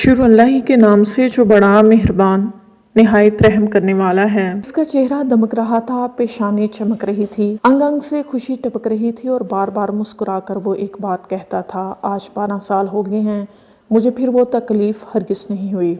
شروع اللہ ہی کے نام سے جو بڑا مہربان نہایت رحم کرنے والا ہے۔ اس کا چہرہ دمک رہا تھا، پیشانی چمک رہی تھی، انگ انگ سے خوشی ٹپک رہی تھی اور بار بار مسکرا کر وہ ایک بات کہتا تھا، آج 12 سال ہو گئے ہیں، مجھے پھر وہ تکلیف ہرگز نہیں ہوئی۔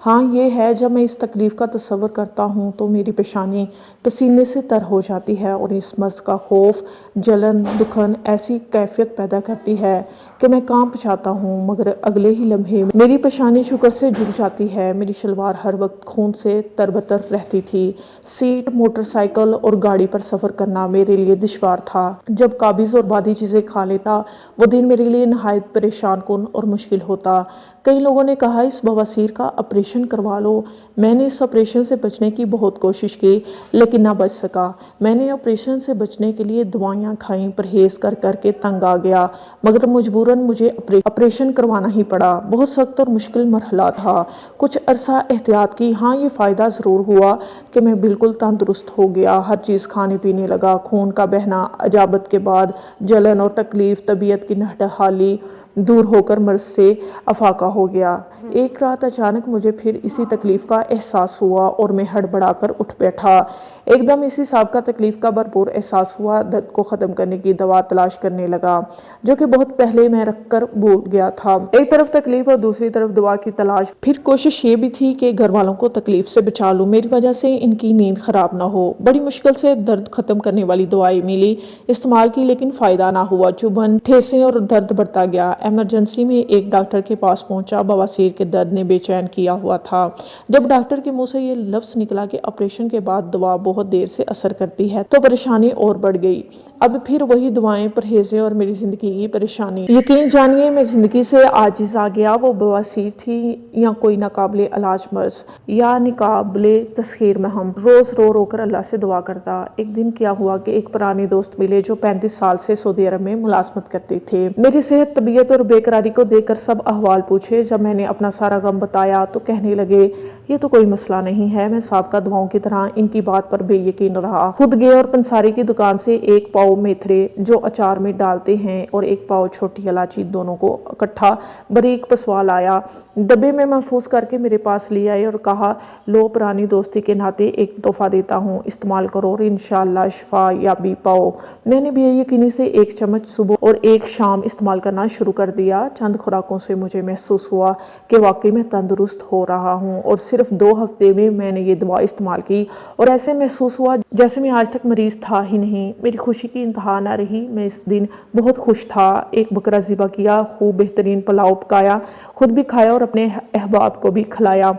ہاں یہ ہے، جب میں اس تکلیف کا تصور کرتا ہوں تو میری پیشانی پسینے سے تر ہو جاتی ہے اور اس مرض کا خوف، جلن، دکھن ایسی کیفیت پیدا کرتی ہے کہ میں کانپ جاتا ہوں، مگر اگلے ہی لمحے میری پیشانی شکر سے جھک جاتی ہے۔ میری شلوار ہر وقت خون سے تربتر رہتی تھی۔ سیٹ، موٹر سائیکل اور گاڑی پر سفر کرنا میرے لیے دشوار تھا۔ جب قابض اور بادی چیزیں کھا لیتا وہ دن میرے لیے نہایت پریشان کن اور مشکل ہوتا۔ کئی لوگوں نے کہا اس بواسیر کا آپریشن کروا لو۔ میں نے اس آپریشن سے بچنے کی بہت کوشش کی لیکن نہ بچ سکا۔ میں نے آپریشن سے بچنے کے لیے دوائیاں کھائیں، پرہیز کر کر کے تنگ آ گیا، مگر مجبوراً مجھے آپریشن کروانا ہی پڑا۔ بہت سخت اور مشکل مرحلہ تھا۔ کچھ عرصہ احتیاط کی، ہاں یہ فائدہ ضرور ہوا کہ میں بالکل تندرست ہو گیا، ہر چیز کھانے پینے لگا، خون کا بہنا، اجابت کے بعد جلن اور تکلیف، طبیعت کی نہٹھالی دور ہو کر مرض سے افاقہ ہو گیا۔ ایک رات اچانک مجھے پھر اسی تکلیف کا احساس ہوا اور میں ہڑبڑا کر اٹھ بیٹھا۔ ایک دم اسی سابقہ تکلیف کا بھرپور احساس ہوا، درد کو ختم کرنے کی دوا تلاش کرنے لگا جو کہ بہت پہلے میں رکھ کر بھول گیا تھا۔ ایک طرف تکلیف اور دوسری طرف دوا کی تلاش، پھر کوشش یہ بھی تھی کہ گھر والوں کو تکلیف سے بچا لوں، میری وجہ سے ان کی نیند خراب نہ ہو۔ بڑی مشکل سے درد ختم کرنے والی دوائی ملی، استعمال کی لیکن فائدہ نہ ہوا، چبھن، ٹھیسیں اور درد بڑھتا گیا۔ ایمرجنسی میں ایک ڈاکٹر کے پاس پہنچا، بواسیر کے درد نے بے چین کیا ہوا تھا۔ جب ڈاکٹر کے منہ سے یہ لفظ نکلا کہ آپریشن کے بعد دوا بہت دیر سے اثر کرتی ہے تو پریشانی اور بڑھ گئی۔ اب پھر وہی دوائیں، پرہیزیں اور میری زندگی کی پریشانی۔ یقین جانیے میں زندگی سے عاجز آ گیا۔ وہ بواسیر تھی یا کوئی ناقابل علاج مرض یا ناقابل تسخیر مرہم۔ روز رو رو کر اللہ سے دعا کرتا۔ ایک دن کیا ہوا کہ ایک پرانے دوست ملے جو 35 سال سے سعودی عرب میں ملازمت کرتے تھے۔ میری صحت، طبیعت اور بے قراری کو دیکھ کر سب احوال پوچھے۔ جب میں نے اپنا سارا غم بتایا تو کہنے لگے یہ تو کوئی مسئلہ نہیں ہے۔ میں سابقہ دواؤں کی طرح ان کی بات پر بے یقین رہا۔ خود گئے اور پنساری کی دکان سے ایک پاؤ میتھرے جو اچار میں ڈالتے ہیں اور ایک پاؤ چھوٹی الائچی، دونوں کو اکٹھا باریک پسوا لایا، ڈبے میں محفوظ کر کے میرے پاس لے آئے اور کہا لو، پرانی دوستی کے ناطے ایک تحفہ دیتا ہوں، استعمال کرو اور انشاءاللہ شفا یابی پاؤ۔ میں نے بے یقینی سے ایک چمچ صبح اور ایک شام استعمال کرنا شروع کر دیا۔ چند خوراکوں سے مجھے محسوس ہوا کہ واقعی میں تندرست ہو رہا ہوں اور صرف 2 ہفتے میں نے یہ دوا استعمال کی اور ایسے محسوس ہوا جیسے میں آج تک مریض تھا ہی نہیں۔ میری خوشی کی انتہا نہ رہی۔ میں اس دن بہت خوش تھا۔ ایک بکرا ذبح کیا، خوب بہترین پلاؤ پکایا، خود بھی کھایا اور اپنے احباب کو بھی کھلایا۔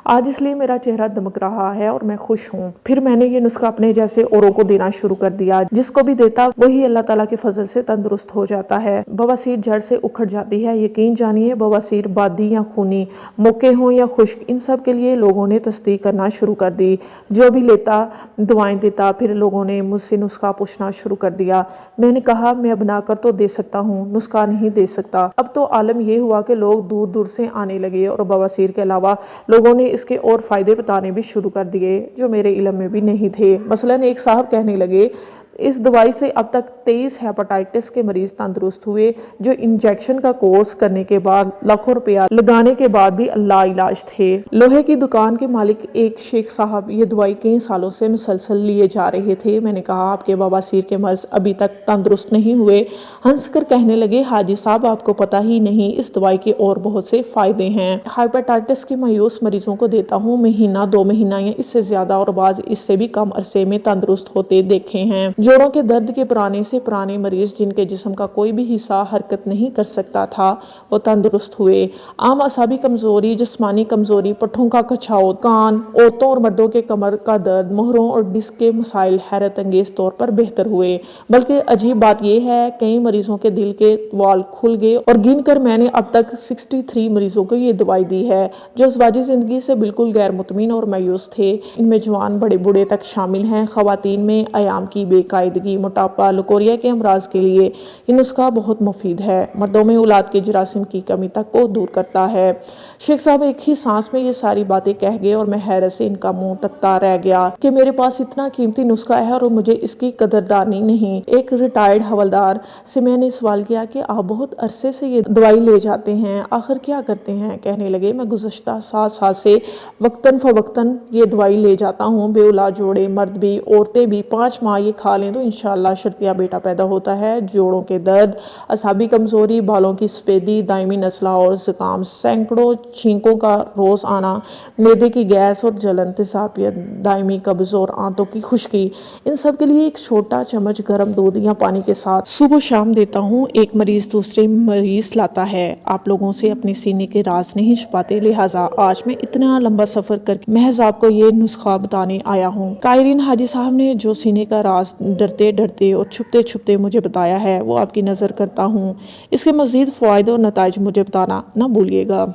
آج اس لیے میرا چہرہ دمک رہا ہے اور میں خوش ہوں۔ پھر میں نے یہ نسخہ اپنے جیسے اوروں کو دینا شروع کر دیا۔ جس کو بھی دیتا وہی اللہ تعالیٰ کے فضل سے تندرست ہو جاتا ہے، بواسیر جڑ سے اکھڑ جاتی ہے۔ یقین جانیے بواسیر بادی یا خونی، موقع ہوں یا خشک، ان سب کے لیے لوگوں نے تصدیق کرنا شروع کر دی۔ جو بھی لیتا دعائیں دیتا۔ پھر لوگوں نے مجھ سے نسخہ پوچھنا شروع کر دیا۔ میں نے کہا میں بنا کر تو دے سکتا ہوں، نسخہ نہیں دے سکتا۔ اب تو عالم یہ ہوا کہ لوگ دور دور سے آنے لگے اور بواسیر کے علاوہ لوگوں نے اس کے اور فائدے بتانے بھی شروع کر دیے جو میرے علم میں بھی نہیں تھے۔ مثلاً ایک صاحب کہنے لگے اس دوائی سے اب تک 23 ہیپاٹائٹس کے مریض تندرست ہوئے جو انجیکشن کا کورس کرنے کے بعد لاکھوں روپیہ لگانے کے بعد بھی لا علاج تھے۔ لوہے کی دکان کے مالک ایک شیخ صاحب یہ دوائی کئی سالوں سے مسلسل لیے جا رہے تھے۔ میں نے کہا آپ کے بواسیر کے مرض ابھی تک تندرست نہیں ہوئے؟ ہنس کر کہنے لگے حاجی صاحب آپ کو پتہ ہی نہیں، اس دوائی کے اور بہت سے فائدے ہیں۔ ہیپاٹائٹس کے مایوس مریضوں کو دیتا ہوں، مہینہ 2 مہینہ یا اس سے زیادہ اور بعض اس سے بھی کم عرصے میں تندرست ہوتے دیکھے ہیں۔ جوڑوں کے درد کے پرانے سے پرانے مریض جن کے جسم کا کوئی بھی حصہ حرکت نہیں کر سکتا تھا وہ تندرست ہوئے۔ عام اعصابی کمزوری، جسمانی کمزوری، پٹھوں کا کچھاؤ، کان، عورتوں اور مردوں کے کمر کا درد، مہروں اور ڈسک کے مسائل حیرت انگیز طور پر بہتر ہوئے۔ بلکہ عجیب بات یہ ہے کئی مریضوں کے دل کے وال کھل گئے اور گن کر میں نے اب تک 63 مریضوں کو یہ دوائی دی ہے جو ازواجی زندگی سے بالکل غیر مطمئن اور مایوس تھے۔ ان میں جوان بڑے بوڑھے تک شامل ہیں۔ خواتین میں ایام کی بے قاعدگی، موٹاپا، لکوریا کے امراض کے لیے یہ نسخہ بہت مفید ہے۔ مردوں میں اولاد کے جراثیم کی کمی تک کو دور کرتا ہے۔ شیخ صاحب ایک ہی سانس میں یہ ساری باتیں کہہ گئے اور میں حیرت سے ان کا منہ تکتا رہ گیا کہ میرے پاس اتنا قیمتی نسخہ ہے اور مجھے اس کی قدردانی نہیں۔ ایک ریٹائرڈ حوالدار سے میں نے سوال کیا کہ آپ بہت عرصے سے یہ دوائی لے جاتے ہیں، آخر کیا کرتے ہیں؟ کہنے لگے، میں گزشتہ 7 سال سے وقتاً فوقتاً یہ دوائی لے جاتا ہوں۔ بے اولاد جوڑے، مرد بھی عورتیں بھی 5 ماہ یہ کھا لیں تو انشاءاللہ شرطیہ بیٹا پیدا ہوتا ہے۔ جوڑوں کے درد، اعصابی کمزوری، بالوں کی سفیدی، دائمی نزلہ اور زکام، سینکڑوں چھینکوں کا روز آنا، معدے کی گیس اور جلن، تیزابیت، دائمی قبض اور آنتوں کی خشکی، ان سب کے لیے ایک چھوٹا چمچ گرم دودھ یا پانی کے ساتھ صبح و شام دیتا ہوں۔ ایک مریض دوسرے مریض لاتا ہے۔ آپ لوگوں سے اپنے سینے کے راز نہیں چھپاتے، لہٰذا آج میں اتنا لمبا سفر کر کے محض آپ کو یہ نسخہ بتانے آیا ہوں۔ قائرین، حاجی صاحب نے جو سینے کا راز ڈرتے ڈرتے اور چھپتے چھپتے مجھے بتایا ہے وہ آپ کی نظر کرتا ہوں۔ اس کے مزید فوائد اور نتائج مجھے بتانا نہ بھولیے گا۔